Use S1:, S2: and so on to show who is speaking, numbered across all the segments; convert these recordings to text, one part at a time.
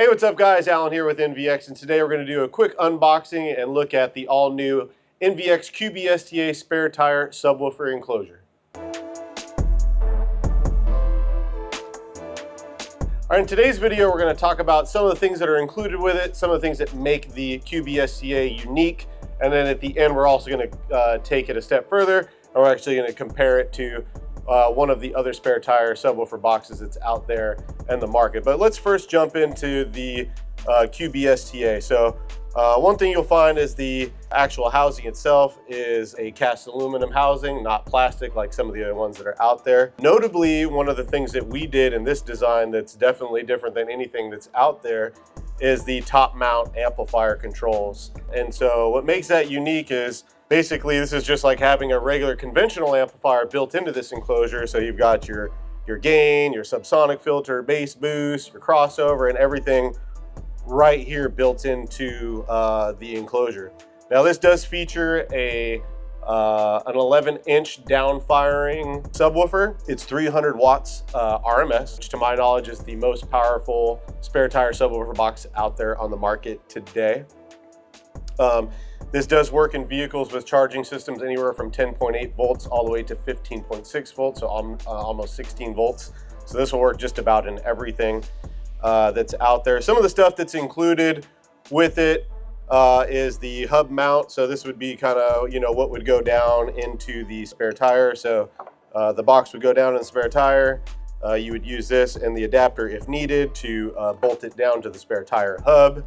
S1: Hey, what's up guys? Alan here with NVX, and today we're going to do a quick unboxing and look at the all-new NVX QBSTA spare tire subwoofer enclosure. All right, in today's video we're going to talk about some of the things that are included with it, some of the things that make the QBSTA unique, and then at the end we're also going to take it a step further, and we're actually going to compare it to one of the other spare tire subwoofer boxes that's out there in the market. But let's first jump into the QBSTA. So one thing you'll find is the actual housing itself is a cast aluminum housing, not plastic like some of the other ones that are out there. Notably, one of the things that we did in this design that's definitely different than anything that's out there is the top mount amplifier controls. And so what makes that unique is basically this is just like having a regular conventional amplifier built into this enclosure. So you've got your gain, your subsonic filter, bass boost, your crossover, and everything right here built into the enclosure. Now this does feature an 11-inch down-firing subwoofer. It's 300 watts RMS, which to my knowledge is the most powerful spare tire subwoofer box out there on the market today. This does work in vehicles with charging systems anywhere from 10.8 volts all the way to 15.6 volts, so almost 16 volts. So this will work just about in everything that's out there. Some of the stuff that's included with it is the hub mount. So this would be kind of, what would go down into the spare tire. So the box would go down in the spare tire. You would use this and the adapter if needed to bolt it down to the spare tire hub.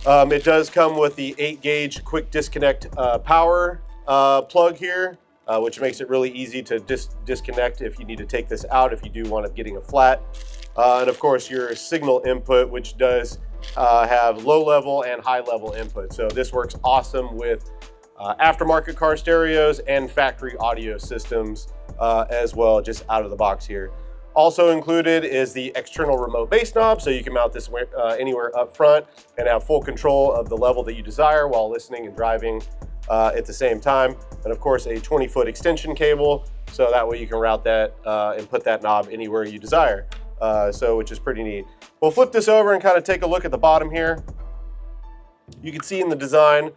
S1: It does come with the 8-gauge quick disconnect power plug here, which makes it really easy to disconnect if you need to take this out if you do wind up getting a flat. And of course your signal input, which does have low level and high level input. So this works awesome with aftermarket car stereos and factory audio systems as well, just out of the box here. Also included is the external remote bass knob, so you can mount this anywhere up front and have full control of the level that you desire while listening and driving at the same time. And of course a 20-foot extension cable, so that way you can route that and put that knob anywhere you desire, which is pretty neat. We'll flip this over and kind of take a look at the bottom here. You can see in the design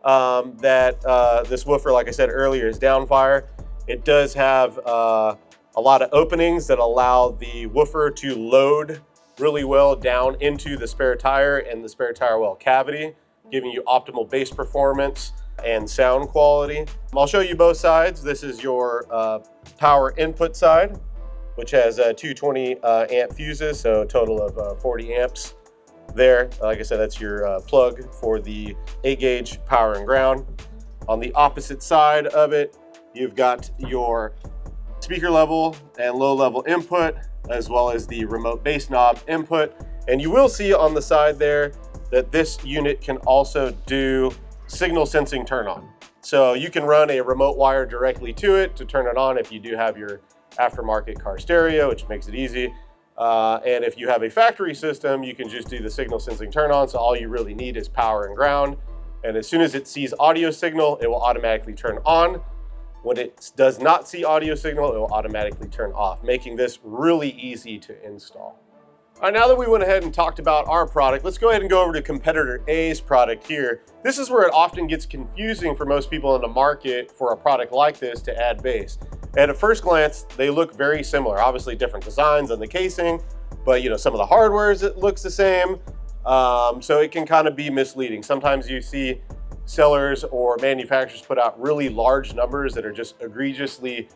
S1: that this woofer, like I said earlier, is downfire. It does have a lot of openings that allow the woofer to load really well down into the spare tire and the spare tire well cavity, giving you optimal bass performance and sound quality. I'll show you both sides. This is your power input side, which has 220 amp fuses, so a total of 40 amps there. Like I said, that's your plug for the 8-gauge power and ground. On the opposite side of it, you've got your speaker level and low level input, as well as the remote bass knob input. And you will see on the side there that this unit can also do signal sensing turn on. So you can run a remote wire directly to it to turn it on if you do have your aftermarket car stereo, which makes it easy. And if you have a factory system, you can just do the signal sensing turn on. So all you really need is power and ground. And as soon as it sees audio signal, it will automatically turn on. When it does not see audio signal, it will automatically turn off, making this really easy to install. All right, now that we went ahead and talked about our product, let's go ahead and go over to competitor A's product here. This is where it often gets confusing for most people in the market for a product like this to add bass. And at first glance, they look very similar. Obviously different designs on the casing, but some of the hardware it looks the same. So it can kind of be misleading. Sometimes you see sellers or manufacturers put out really large numbers that are just egregiously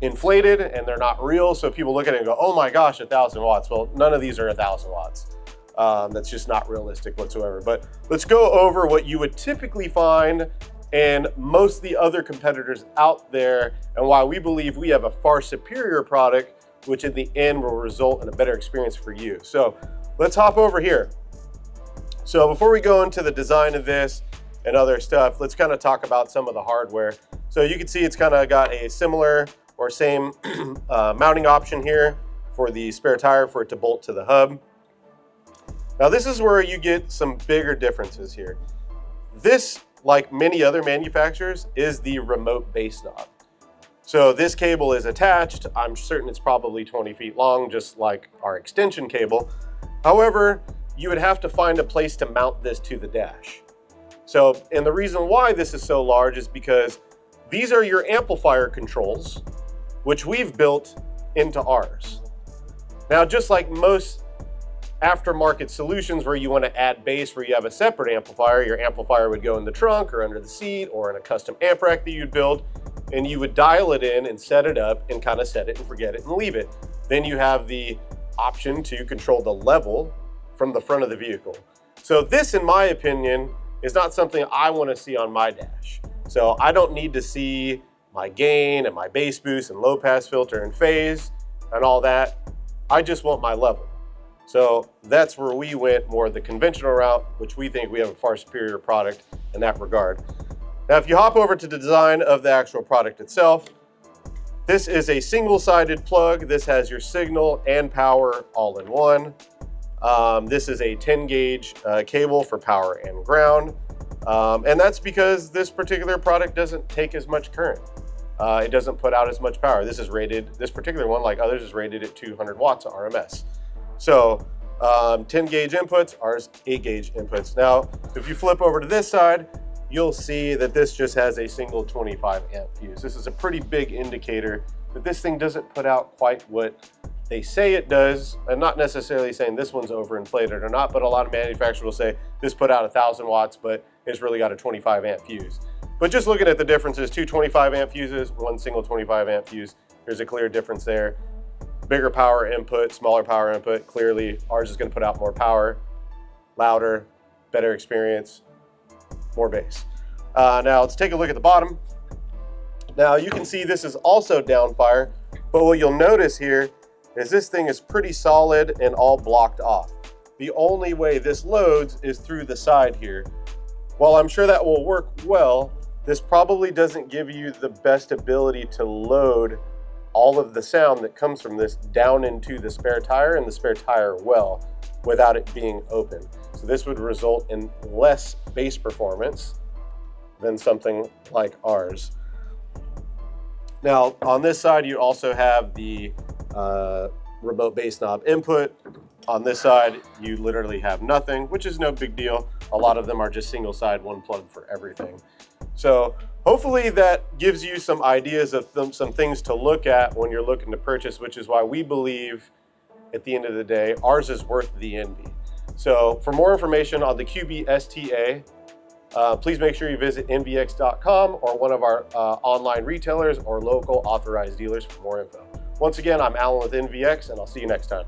S1: inflated and they're not real. So people look at it and go, oh my gosh, 1,000 watts. Well, none of these are 1,000 watts. That's just not realistic whatsoever. But let's go over what you would typically find in most of the other competitors out there and why we believe we have a far superior product, which in the end will result in a better experience for you. So let's hop over here. So before we go into the design of this and other stuff, let's kind of talk about some of the hardware. So you can see it's kind of got a similar or same mounting option here for the spare tire for it to bolt to the hub. Now this is where you get some bigger differences here. This, like many other manufacturers, is the remote bass knob. So this cable is attached. I'm certain it's probably 20 feet long, just like our extension cable. However, you would have to find a place to mount this to the dash. So, and the reason why this is so large is because these are your amplifier controls, which we've built into ours. Now, just like most aftermarket solutions where you want to add bass where you have a separate amplifier, your amplifier would go in the trunk or under the seat or in a custom amp rack that you'd build, and you would dial it in and set it up and kind of set it and forget it and leave it. Then you have the option to control the level from the front of the vehicle. So this, in my opinion, is not something I want to see on my dash. So I don't need to see my gain and my bass boost and low pass filter and phase and all that. I just want my level. So that's where we went more the conventional route, which we think we have a far superior product in that regard. Now, if you hop over to the design of the actual product itself, this is a single-sided plug. This has your signal and power all in one. This is a 10 gauge cable for power and ground. And that's because this particular product doesn't take as much current. It doesn't put out as much power. This is rated, this particular one, like others, is rated at 200 watts RMS. So 10 gauge inputs, ours 8 gauge inputs. Now, if you flip over to this side, you'll see that this just has a single 25 amp fuse. This is a pretty big indicator that this thing doesn't put out quite what they say it does. I'm not necessarily saying this one's overinflated or not, but a lot of manufacturers will say this put out 1,000 watts, but it's really got a 25 amp fuse. But just looking at the differences, two 25 amp fuses, one single 25 amp fuse, there's a clear difference there. Bigger power input, smaller power input. Clearly, ours is going to put out more power, louder, better experience, more bass. Now let's take a look at the bottom. Now you can see this is also downfire, but what you'll notice here is this thing is pretty solid and all blocked off. The only way this loads is through the side here. While I'm sure that will work well, this probably doesn't give you the best ability to load all of the sound that comes from this down into the spare tire and the spare tire well without it being open. So this would result in less bass performance than something like ours. Now on this side you also have the remote bass knob input. On this side you literally have nothing, which is no big deal. A lot of them are just single side, one plug for everything. So hopefully that gives you some ideas of some things to look at when you're looking to purchase, which is why we believe at the end of the day, ours is worth the envy. So for more information on the QBSTA, please make sure you visit NVX.com or one of our online retailers or local authorized dealers for more info. Once again, I'm Alan with NVX, and I'll see you next time.